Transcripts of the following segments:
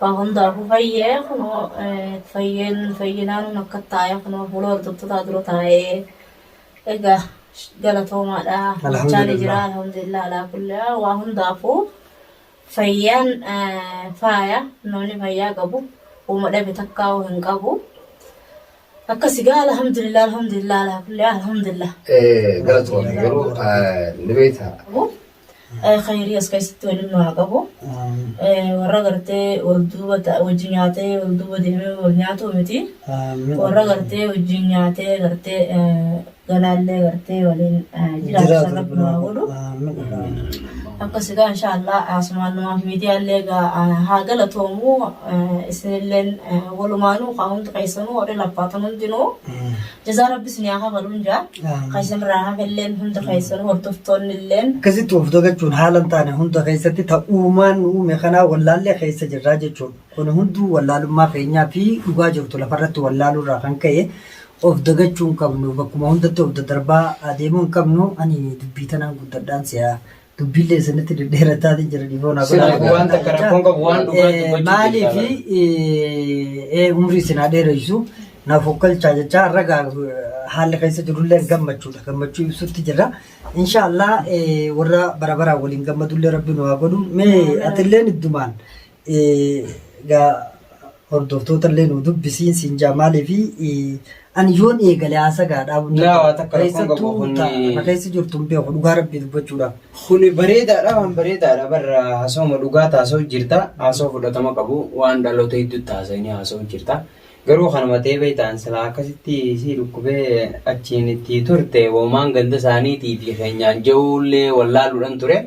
فهندا فيه خنو فينان نكتا يا خنو بلور تطلع دروتاي إجا قالتهم على جاني جرا الحمد لله على كل وهندا فو فيان فايا نوني فيا قبو وما بتكاو هنقبو أكسي قال الحمد لله على كل الحمد لله قالتهم يقولوا نبيتها خيري اسكيست ولما قبو ورغرتي ولدوبة وجنياتي ولدوبة ديمي ولنياتو متي ورغرتي وجنياتي غرتي غلالي غرتي ولين جرات ربنا ولو أكسيدا إن شاء الله أسمان ما في ميديا اللي هاجلا تومو إسنلين ولمانو خاون تقيسنو وري لباتنون دينو جزار ربي سنياها فلونجا قيسن راها فلين هم تقيسنو ورتفتون اللين كزيت وفدوجا جون حالا تاني هم تقيستي تأومان ومخنا ولا اللي قيس جراجة جون كون هندو ولا لما فينيا في وجاجو تلفرت ولا لو راهن كيه وفدوجا جون كمنو بكم هندو وفدربا أديمون كمنو أني دبيتنا قدر دانسيا dubbiillee sanatti dhedheerataa jiranii boona waan takka rakkoon qabu waan dhugaa maaliif umrii sinaa dheeraysu naaf hokkalchaa jechaa ragaa haalli keessa jirullee gammachuudha gammachuu ibsutti jirra inshaallah warra bara waliin gammadullee rabbiin waa godhu mee atilleen iddumaan gaa hordoftoota illee nu dubbisiin sinjaa maaliif ani yoon eegalee hasagaa dhaabuu keessattuu keessa jirtu beeku dhugaa rabbii dubbachuudha. Kuni bareedaadha waan bareedaadha barra haasawuma dhugaa taasoo jirta haasoo fudhatama qabu waan dhaloota hedduu taasisanii haasoo jirta garuu kanuma ta'ee beektaan silaa akkasitti si dhukkubee achiin itti turte woomaan ganda isaaniitii fi keenyaan ja'ullee wallaaluudhaan ture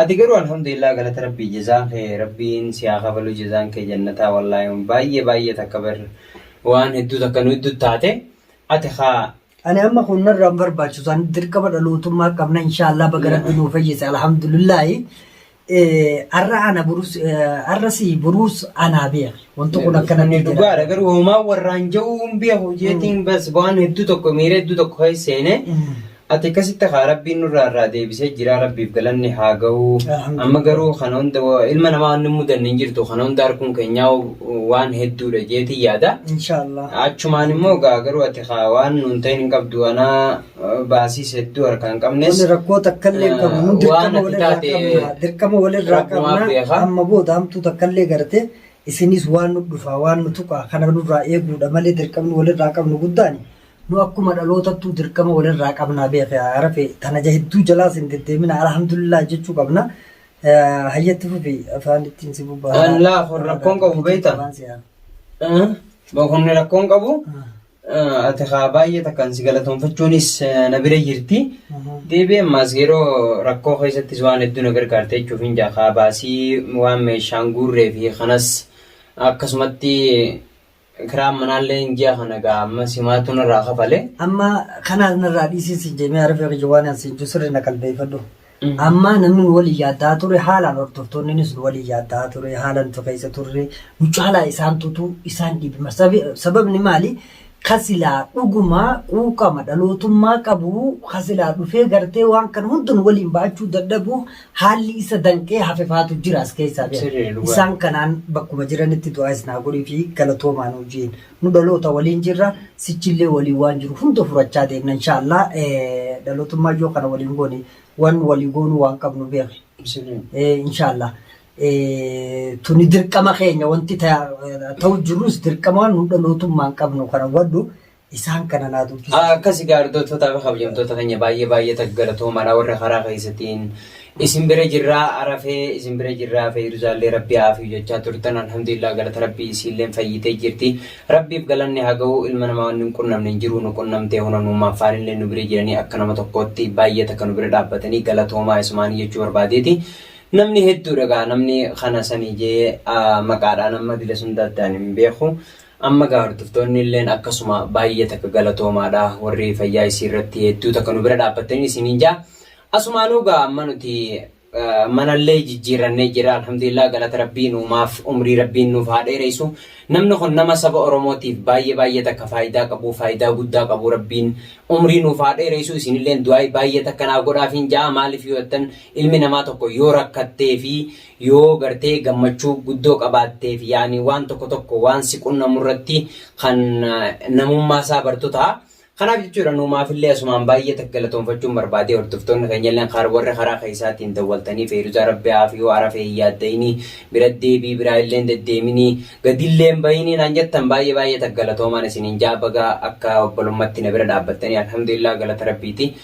ati garuu alhamdulillah galata rabbii jazaan kee rabbiin siyaa kafalu jazaan kee jannataa wallaahi baay'ee takka bar waan hedduu takka nu hedduu taate ati haa أنا أما كنا رامبر باشوسان دركبا دلوتم ما قبنا إن شاء الله بقرا بنوفيس الحمد لله أرى أنا بروس أرسي بروس أنا بيا وانتو كنا كنا ندوغار أگر وما ورانجوم بيا هوجيتين بس بان هدو تكو ميري هدو تكو هاي سينة ati akkasitti haa rabbiin nurraa irraa deebisee jira rabbiif galanni haa ga'u amma garuu kana hunda ilma namaa inni mudanne hin jirtu kana hunda harkuun keenyaa waan hedduudha jeetii yaada inshallah achumaan immoo garuu ati haa waan nuun ta'in hin qabdu anaa baasiis hedduu harkaan qabnes rakkoo takkallee qabnu dirqama walirraa qabna amma booda hamtuu takkallee garte isinis waan nu dhufa waan nu tuqa kana nurraa eeguudha malee dirqamni walirraa qabnu guddaani nu akkuma dhalootattu dirqama walirraa qabnaa beekee arafe tana hedduu jalaas hin deddeemina alhamdulillah jechuu qabna hayyatti fufi afaan ittiin si bubbaa Allah rakkoon qabu beekta boqonni rakkoon qabu ati haa baay'ee takkaan si galatoonfachuunis na bira jirti deebi'ee ammaas yeroo rakkoo keessattis waan hedduu na gargaarte jechuuf hin jaakaa baasii waan meeshaan guurree fi kanas akkasumatti كرام منالين جاه نجا أما سماتنا راخة فله أما خنا نرى ديسي سجمي عارف يا جوانا سجسر نقل بيفدو أما نمن ولي جاتا توري حالا نرتفتون نس ولي جاتا توري حالا تفيس توري مجالا إسان توتو إسان دي سبب نمالي خسلا أوجما أوكا مدلو ثم كابو خسلا بفي غرتي وان كان هندن ولي باچو ددبو حالي سدنكي حففات جراس كيسا إسان كانان بكو مجرن تدو عايزنا قولي في كالتو مانو جين ندلو تولين جرا سيچلي ولي وانجرو هندو فرچا دينا إن شاء الله دلو ثم جو كان ولي غوني وان ولي غونو وان كابنو بيغي إن شاء الله tuni dirqama keenya wanti ta'u jirus dirqamaan nu dhalootummaan qabnu kana waddu isaan kana naa dubbisa akkasi gaardottoota kabajamtoota keenya baay'ee taggalatoomaadha warra karaa keessattiin isin bira jirraa arafee isin bira jirraa fayyisaallee rabbii haafii jechaa turtan alhamdulillah galata rabbii isiilleen fayyitee jirti rabbiif galanni haa ga'u ilma namaa wanni hin qunnamne hin jiru nu qunnamtee hunanummaa faanillee nu bira jiranii akka nama tokkootti baay'ee takka nu bira dhaabbatanii galatoomaa isumaanii jechuu barbaadeeti namni hedduu dhagaa namni kana sanii jee maqaadhaan amma dila sun daddaan hin beeku amma gaardoftoonni illeen akkasuma baay'ee takka galatoomaadha warri fayyaa isii irratti hedduu takka nu bira dhaabbatanii isiniin jaa asumaanuu gaa amma nuti manallee jijjiirannee jira alhamdulillah galata rabbiin uumaaf umrii rabbiin nuuf haa dheeressu namni kun nama saba oromootiif baay'ee takka faayidaa qabu faayidaa guddaa qabu rabbiin umrii nuuf haa dheeressu isinillee du'aa baay'ee takka naa godhaafiin jaa maaliif yoo ta'an ilmi namaa tokko yoo rakkattee fi yoo gartee gammachuu guddoo qabaattee fi yaani waan tokko waan si qunnamurratti kan namummaa isaa bartu ta'a. Kanaaf jechuudha nuumaafillee asumaan baay'ee takka galatoonfachuun barbaadee hordoftoonni keenyallee warra karaa keessaatiin dawwaltanii feeruusaa rabbi'aa fi yoo arafee yaaddayinii bira deebii biraa illee deddeeminii gadillee bayinii naan jettan baay'ee takka galatoomaan isiniin jaa bagaa akka obbolummaatti na bira dhaabbattanii alhamdulillah galata rabbiiti.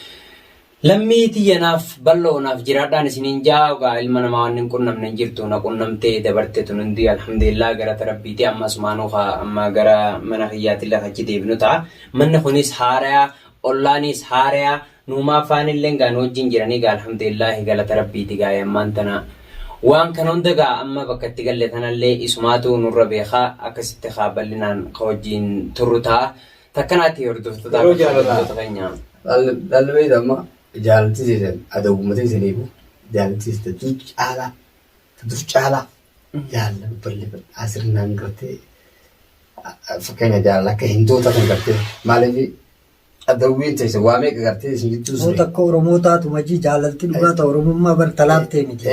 Lammii tiyyanaaf bal'oonaaf jiraadhaan isiniin jaa ilma namaa waan hin qunnamne jirtu na qunnamtee dabarte tun hundi alhamdulillah galata rabbiiti ammas maanuu amma gara mana kiyyaatti lafa achi deebinu ta'a. Manni kunis haarayaa ollaanis haarayaa nuumaa faanillee gaan wajjin jiranii alhamdulillah galata rabbiiti ammaan tana. Waan kan hunda amma bakka itti galle tanallee isumaatu nurra beekaa akkasitti bal'inaan wajjin turru ta'a. Takkanaatti hordoftoota keenya. Dhalli amma jaalatti seetan adawwummatee saniifu jaalatti seetan dur caalaa jaalala bal'ee asirnaan gartee fakkeenya jaalala akka hindoota kan gartee maaliif adawwiin teessa waa meeqa gartee isin gidduu siree. Akka Oromoo taatu majii jaalalti dhugaata Oromummaa bar talaaftee miti.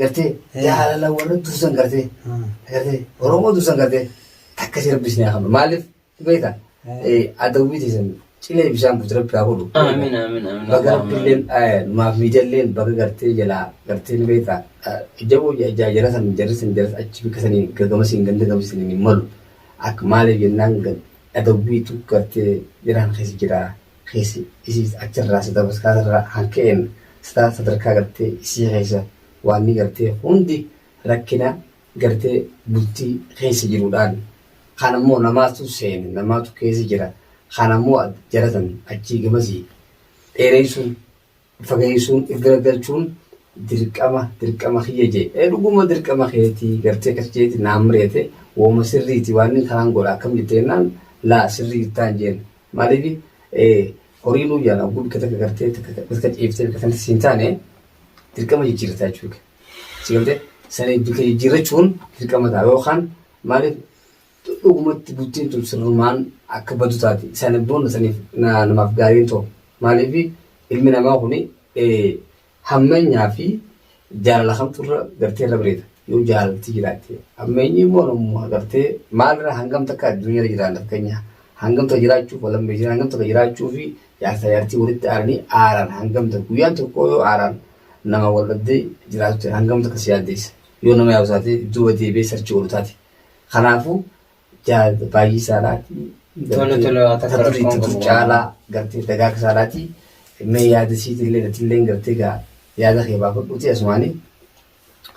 Gartee jaalala warra dursan gartee Oromoo dursan gartee takka si rabbisnee hama maaliif beektaa adawwii teessan cilee bishaan buutirratti haa godhu. Baga rabbiilleen maaf miidiyaalleen baga gartee jalaa gartee ni beektaa jaboo jara san jarri achi bika sanii gagamasiin ganda gamasiin hin malu akka maaliif jennaan adawwiitu gartee jiraan keessa jira keessi isii achirraa sadarkaa hanka'een sadarkaa gartee isii keessa waan ni gartee hundi rakkina gartee bultii keessa jiruudhaan kan ammoo namaatu seene namaatu keessa jira. Kan ammoo jaratan achii gamasii dheereessuun fageessuun irra galchuun dirqama kiyya jee dhuguma dirqama keetii gartee akkas jeeti naamreete wooma sirriiti waan inni kanaan godha akkam jetteenaan laa sirrii ta'an jeen maaliif horii nuu yaala guddi takka gartee takka ciiftee bakka sanatti siin taane dirqama jijjiirrataa jechuudha. Si galtee sana bika jijjiirrachuun dirqama ta'a yookaan maaliif dhugumatti bultiin tun sirrumaan akka badu taati sana boonna saniif namaaf gaariin ta'u maaliif ilmi namaa kuni hammeenyaa fi jaalala kamturra gartee irra bareeda yoo jaalalti jiraatte hammeenyi immoo namummaa gartee maalirra hangam takka addunyaa jiraanna fakkeenya hangam takka jiraachuuf walammee jira hangam takka jiraachuu fi jaartii walitti aaranii aaraan hangam takka guyyaan tokko yoo aaraan nama waldhabdee jiraatu hangam takka si yaaddeessa yoo nama yaa'usaate duuba deebee sarchi oolu taate kanaafuu baay'ee saalaati. Caalaa gartee dagaaka saalaati mee yaada siitiillee gatillee gartee gaa yaada kee baafadhuuti asumaanii.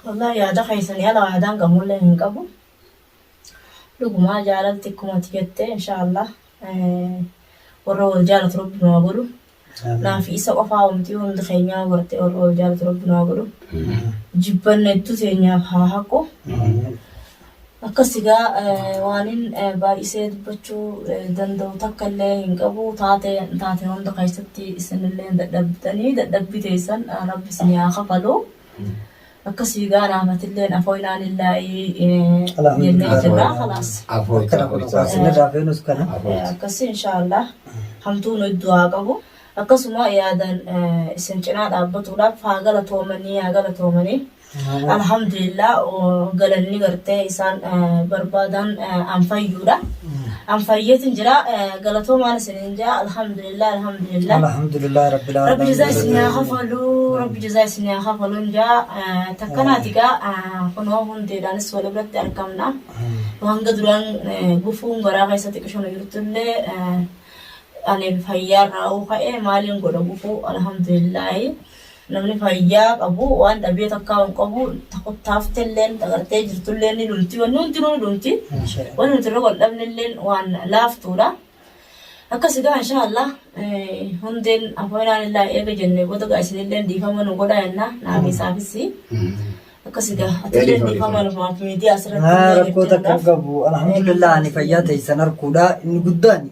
Wallahi yaada keessanii ala yaadaan gamullee hin qabu. Dhugumaa jaalalti akkumatti jettee inshaallah warra wal jaalatu rabbi nu haa godhu. Naaf isa qofaa wanti hundi keenyaa gartee warra wal jaalatu rabbi nu haa godhu. Jibbanna hedduu teenyaaf haa haqu. Akkasigaa waanin baay'isee dubbachuu danda'u takka illee hin qabu taate hunda keessatti isinillee dadhabbii teessan rabbi isin haa kafalu. Akkasigaa naamatillee afooynaan illaa'ii jennee jirra khalaas. Akkasi inshaallah hamtuun iddoo haa qabu. Akkasuma yaadan isin cinaa dhaabbatuudhaaf haa galatoomanii. Alhamdulillah galanni gartee isaan barbaadan anfayyuudha. Anfayyeetin jira galatoomaan isiniin jaa alhamdulillah. Rabbi jazaa isin haa kafalu jaa takkanaati gaa kunoo hundeedhaanis wal biratti argamna. Hanga duraan gufuun garaa keessatti qishona jirtullee ani fayyaarraa ka'ee maaliin godha gufuu alhamdulillahi. Namni fayyaa qabu waan dhabee takkaa hin qabu taaftelleen agartee jirtullee ni dhumti wanni hundi ni dhumti wanni nuti irra godhabnillee waan laaftuudha. Akkasigaa inshaallah hundeen afooynaan illaa eega jennee booda gaa isinillee dhiifama nu godhaa jennaa naafisaafisi. Akkasigaa atillee dhiifama numaaf miidiyaa asirratti rakkoota akka qabu alhamdulillah ani fayyaa teessan harkuudha inni guddaan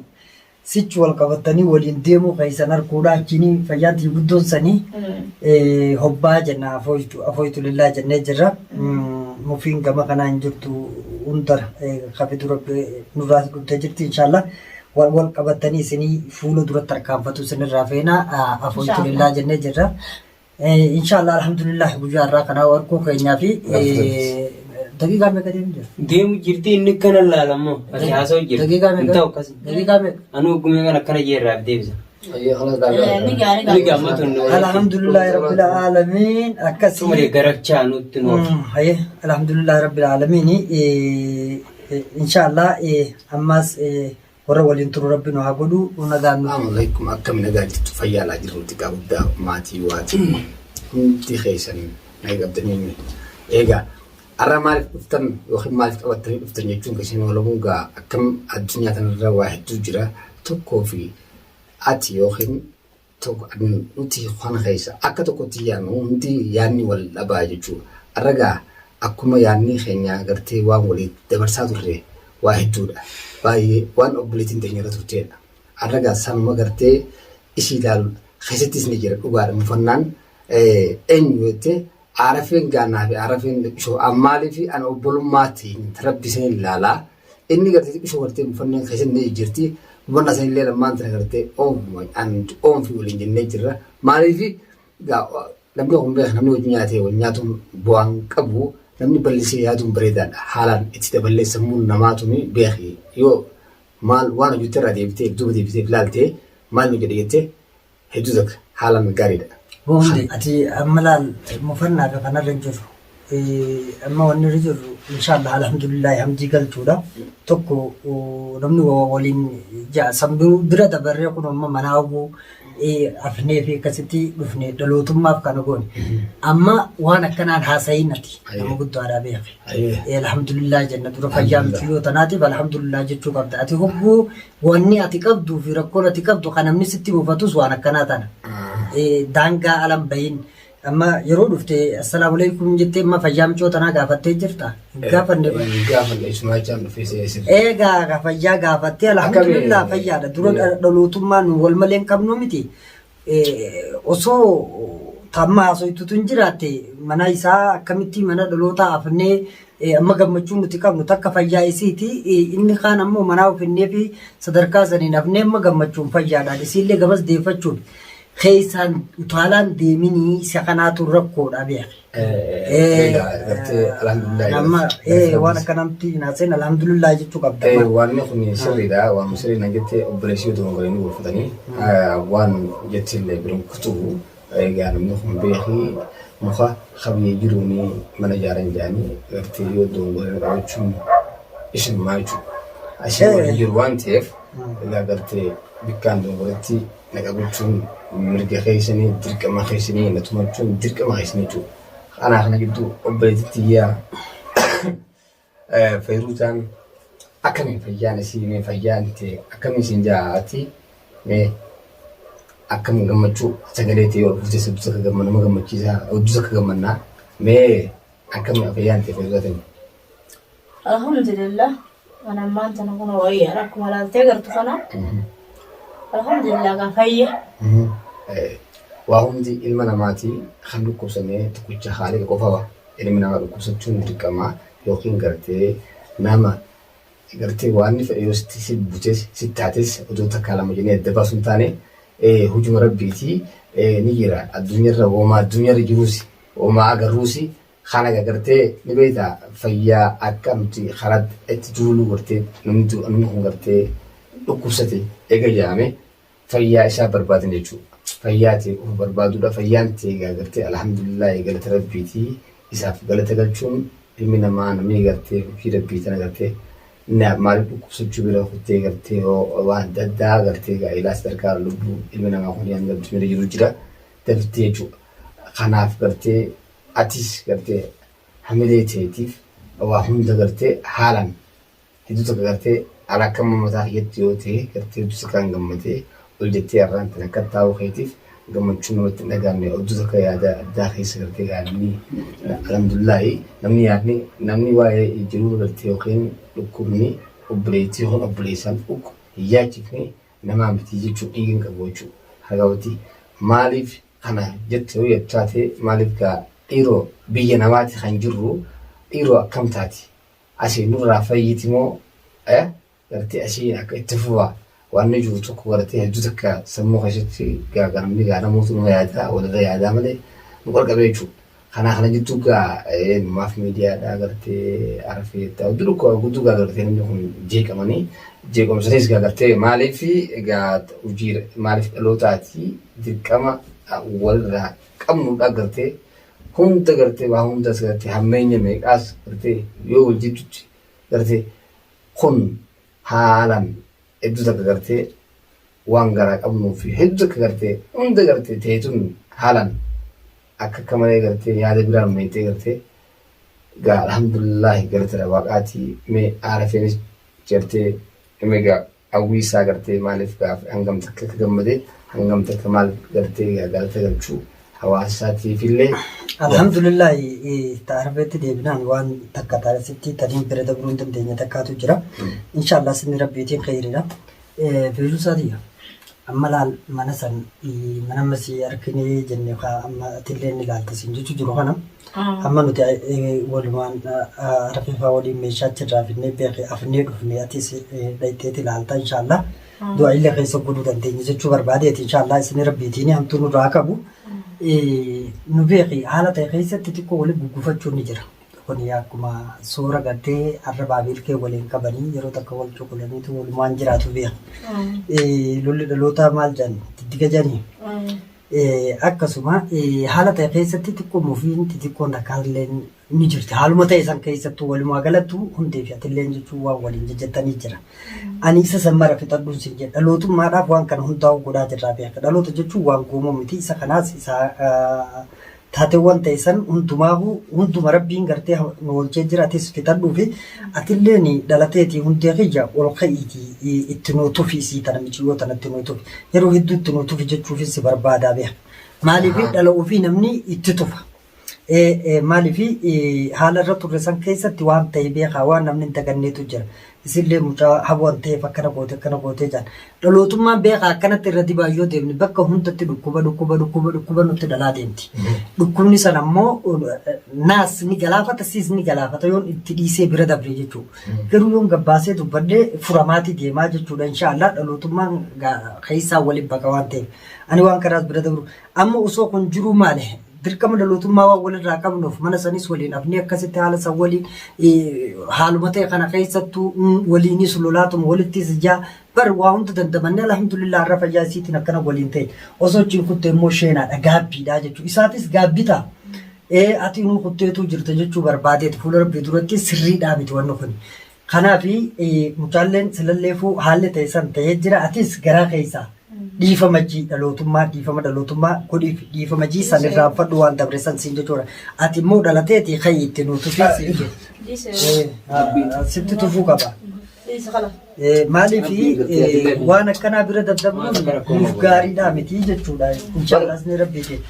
sichi wal qabatanii waliin deemuu keessan harkuudha achini fayyaantii guddoon sanii hobbaa jenna afooytu lillaa jennee jirra. Mufiin gama kanaa hin jirtu hundara kafe dura nurraas guddee jirti inshallah wal qabatanii isinii fuula duratti harkaanfatu isinirraa feenaa afooytu lillaa jennee jirra. Inshallah alhamdulillah guyyaa irraa kanaa warquu keenyaa fi daqiiqaa meeqa deemu jira? Deemu jirti inni kana laalamoo ati haasa'u jirti. Daqiiqaa meeqa? Ta'u akkasi. Daqiiqaa meeqa? Anu ogummaa kana akkana jeerraaf deebisa. Ni gammatu alhamdulillahi rabbil alamin akkasi. Tumare garachaa nutti nuuf. Haye alhamdulillahi rabbil alamin inshallah ammas warra waliin turu rabbi nu haa godhu nagaan nu. Assalamu alaikum akkam nagaa jirtu fayyaa laa jiru xiqqaa guddaa maatii waatii hundi keessan nagabdanii eegaa arra maaliif dhuftan yookiin maaliif qabattanii dhuftan jechuun keessan walamuun gaa akkam addunyaa kanarra waa hedduu jira tokkoo fi ati yookiin tokko nuti kan keessa akka tokkotti yaadnu hundi yaadni wal dhabaa jechuudha. Arra gaa akkuma yaadni keenya gartee waan walii dabarsaa turre waa hedduudha. Baay'ee waan obboleettiin teenyarra turteedha. Arra gaa sanuma gartee ishii ilaalu keessattis ni jira dhugaadha mufannaan eenyu jettee arafeen gaanaa fi arafeen dhibishoo ammaalii fi ana obbolummaatti tarabbisee ilaalaa inni gartee dhibishoo gartee mufannaan keessatti ni jirti. Bonna san illee lamaan tana gartee oomfi waliin jennee jirra. Maaliif namni kun beeku namni wajjin nyaatee wal nyaatuun bu'aan qabu namni bal'isee yaaduun bareedaadha. Haalaan itti dabalee sammuun namaatu beeki yoo maal waan hojjettee irraa deebitee duuba deebitee ilaaltee maal nu jedhe jettee hedduu takka haalaan gaariidha. Boonde ati amma laal mufannaa fi kanarra hin jiru. Amma wanni irra jiru inshallah alhamdulillah hamdii galchuudha. Tokko namni waliin sambii bira dabarree kun amma mana hawwuu afnee fi akkasitti dhufne dhalootummaaf kana goone. Amma waan akkanaan haasa'iin ati nama guddaadhaa beeke. Alhamdulillah jenna dura fayyaa miti yoo tanaatiif alhamdulillah jechuu qabda. Ati hogguu wanni ati qabduu fi rakkoon ati qabdu kan namni sitti buufatus waan akkanaa tana. Daangaa alam bahin. Amma yeroo dhufte assalaamu alaykum jettee amma fayyaa michoo tanaa gaafattee jirta. Gaafanne Ismaachaan dhufee seesir. eegaa fayyaa gaafattee alhamdulillah fayyaadha. Dura dhalootummaan wal malee hin qabnu miti. Osoo tamma haasoytutu hin jiraatte mana isaa akkamitti mana dhalootaa afnee amma gammachuu nuti qabnu takka fayyaa isiiti. Inni kaan ammoo manaa ofinnee fi sadarkaa saniin afnee amma gammachuun fayyaadha. Isiillee gabas deeffachuun. Keessaan utaalaan deeminii isa kanaatu rakkoodha beeke. Amma waan akkanatti naaseen alhamdulillah jechuu qabda. Waan kun sirriidha. Waan sirriidha jettee obboleessii otoo hin gorfatanii waan jettillee biroon kutuu egaa namni kun beekii muka qabiyyee jiruun mana ijaaran jedhanii gartee yoo doongolee qabachuun isin maa jechuudha. Asii waliin jiru waan ta'eef egaa gartee bikkaan doongoletti naqabachuun mirga keessanii dirqama keessanii natumachuun dirqama keessanii jechuudha. Kanaa kana gidduu obboleettitti yaa Feeruutaan akkamiin fayyaan isii fayyaan ta'e akkamiin isin jahaati akkamiin gammachuu sagalee ta'e ol fuutee sabbiisa akka gammanna nama gammachiisaa hojii akka gammannaa akkamiin fayyaan ta'e Feeruutaan. Alhamdulillah ana maanta na kuna wayyaa akkuma laaltee gartu kana alhamdulillah gaa fayya. Waa hundi ilma namaatii kan dhukkubsannee tokkicha haala qofa ilmi namaa dhukkubsachuun dirqama yookiin gartee nama gartee waan fedhe yoo si butees si taates odoo takkaa lama jennee adda baasuun taane hujuma rabbiitii ni jira addunyaarra uumaa addunyaarra jiruusi uumaa agarruusi kana gartee ni beektaa fayyaa akka nuti karaa itti duuluu gartee namni kun gartee dhukkubsate eega jaame fayyaa isaa barbaadan jechuudha. Fayyaati barbaaduudha fayyaan ta'e gartee alhamdulillah galata rabbiitii isaaf galata galchuun ilmi namaa namni gartee fi rabbii tana gartee maaliif dhukkubsachuu bira kuttee gartee waan adda addaa gartee ilaas sadarkaa lubbuu ilmi namaa kun yaan galtu mira jiru jira daftee jechuudha. Kanaaf gartee atis gartee hamilee ta'eetiif waa hunda gartee haalaan hedduu tokko gartee alaakama mataa hiyyatti yoo ta'e gartee dusa kan gammatee ol jettee irraan tan akka taa'u keetiif gammachuun namatti hin dhagaamne odduu akka yaada addaa keessa gartee gaadanii alhamdulillahi namni yaadni namni waa'ee jiruu gartee yookiin dhukkubni obboleettii yookiin obboleessaan dhugu hin yaachifne namaa miti jechuun dhiigin qabu jechuudha. Hagawati maaliif kana jettee yoo taate maaliif gaa dhiiroo biyya namaati kan jirru dhiiroo akkam taati asii nurraa fayyiti moo gartee asii akka itti fufaa waan ni jiru tokko gartee hedduu takka sammuu keessatti gaagamni gaa namoota numa yaadaa walirra yaadaa malee nu qarqabee jechuudha. Kana jidduu gaa maaf miidiyaadhaa gartee arfeettaa gudduu gaa gartee namni kun jeeqamanii jeeqamsanis gaa gartee maaliif gaa hojii maaliif dhalootaati dirqama walirraa qabnuudha gartee hunda gartee waa hundas gartee hammeenya meeqaas gartee yoo wal jidduutti gartee kun haalan hedduu takka gartee waan garaa qabnuu fi hedduu takka gartee hunda gartee ta'eetun haalan akka malee gartee yaada biraan meentee gartee gaa alhamdulillahi gartee waaqaatii mee aarafeenis gartee meegaa hawwiisaa gartee maaliif gaaf hangam takka gammadee hangam takka maal gartee galata galchuu hawaasaatiif illee. Alhamdulillah taarifeetti deebinaan waan takka taasisetti tadiin bira dabruun dandeenya takkaatu jira. Inshallah sinni rabbiitiin khayriidha. Feesuu isaatiya. Amma laal mana san mana masii arginee jennee amma atillee ni laaltasiin jechuu jiru kana. Amma nuti walumaan rafeefaa waliin meeshaa achirraa finnee beekee afnee dhufnee atis dhayiteeti laalta inshallah. Du'a illee keessa godhuu dandeenya jechuu barbaadeeti inshallah isin rabbiitiin hamtuu nurraa qabu. Nu beeki haala ta'e keessatti xiqqoo waliin guggufachuun ni jira. Kun akkuma suura gartee arrabaa biilkee waliin qabanii yeroo takka wal cuqulaniitu walumaan jiraatu beeka. Lolli dhaloota maal jedhan diddiga jedhanii. Akkasuma haala ta'e keessatti xiqqoo mufiin xixiqqoon takkaallee ni jirti. Haaluma ta'e san keessattuu walumaa galattu hundee fi atillee jechuun waan waliin jajjattanii jira. Ani isa sammara fixadhuun sin jedha. Dhalootummaadhaaf waan kana hundaa'u godhaa jirraa beeka. Dhaloota jechuun waan guumoo miti. Isa kanaas isa taateewwan ta'e san hunduma rabbiin gartee oolchee jira atis fixadhuu fi atillee ni dhalateetii hundee kiyya ol ka'iitii itti nootuufi isii tana michiyoo tanatti nootuufi. Yeroo hedduu itti nootuufi jechuufis si barbaadaa beeka. Maaliif dhala ofii namni itti tufa. Maaliif haala irra turre san keessatti waan ta'e beekaa waan namni hin daganneetu jira. Isillee mucaa hawwan ta'eef akkana gootee jaan. Dhalootummaan beekaa akkanatti irratti baay'oo deemni bakka hundatti dhukkuba nutti dhalaa deemti. Dhukkubni san ammoo naas ni galaafata siis ni galaafata yoon itti dhiisee bira dabre jechuudha. Garuu yoon gabbaasee dubbadhee furamaatii deemaa jechuudha inshaallah dhalootummaan keessaa waliin baqa waan ta'eef. Ani waan kanaas bira dabru amma osoo kun jiru maali? Dirqama dhalootummaa waan walirraa qabnuuf mana sanis waliin afnee akkasitti haala san waliin haaluma ta'e kana keessattuu waliinis lolaatuma walittis ijaa bar waa hunda dandamannee alhamdulillah har'a fayyaa isiitiin akkana waliin ta'e osoo achiin kuttee immoo sheenaadha gaabbiidha jechuudha. Isaatis gaabbita. Ati nuu kutteetu jirta jechuu barbaadeeti fuula rabbii duratti sirriidhaa miti wanni kun. Kanaaf mucaalleen silalleefuu haalli ta'e san ta'ee jira atis garaa keessaa. Dhiifama dhalootummaa godhiif dhiifama san irraa fadhu waan dabre san siin jechuudha. Ati immoo dhalateeti kayyitti nuti fi sitti tufuu qaba. Maaliif waan akkanaa bira daddabuun nuuf gaariidhaa miti jechuudha. Inshaallah ni rabbiiti.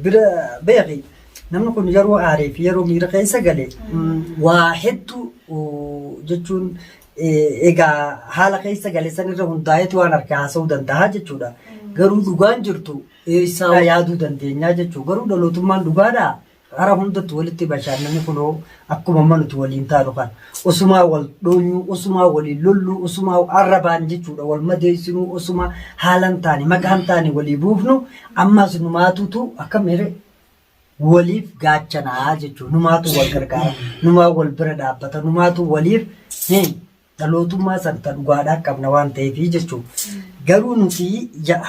Bira beeki namni kun yeroo aaree fi yeroo miira keessa gale waa hedduu jechuun egaa haala keessa gale san irra hundaa'eetu waan harka haasa'uu danda'a jechuudha. Garuu dhugaan jirtu isaa yaaduu dandeenya jechuudha. Garuu dhalootummaan dhugaadhaa hara hundatti walitti bashannanni kunoo akkuma manuti waliin taa'u kan osumaa wal dhoonyuu osumaa waliin lolluu osumaa arrabaan jechuudha wal madeessinuu osumaa haalan taane maqaan taane walii buufnu ammas numaatutu akka mere waliif gaachanaa jechuudha. Numaatu wal gargaara numaa wal bira dhaabbata numaatu waliif dhalootummaa santa dhugaadhaa qabna waan ta'eef jechuudha. Garuu nuti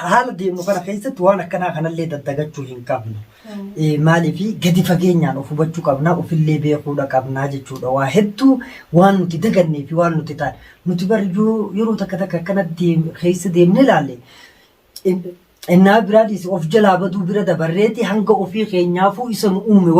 haala deemnu kana keessatti waan akkanaa kanallee daddagachuu hin qabnu. Maaliif gadi fageenyaan of hubachuu qabna ofillee beekuudha qabna jechuudha. Waa hedduu waan nuti dagannee fi waan nuti taane nuti bariyyuu yeroo takka akkana keessa deemne ilaalle. Innaa biraadis of jalaa baduu bira dabarreeti hanga ofii keenyaafuu isa nu uume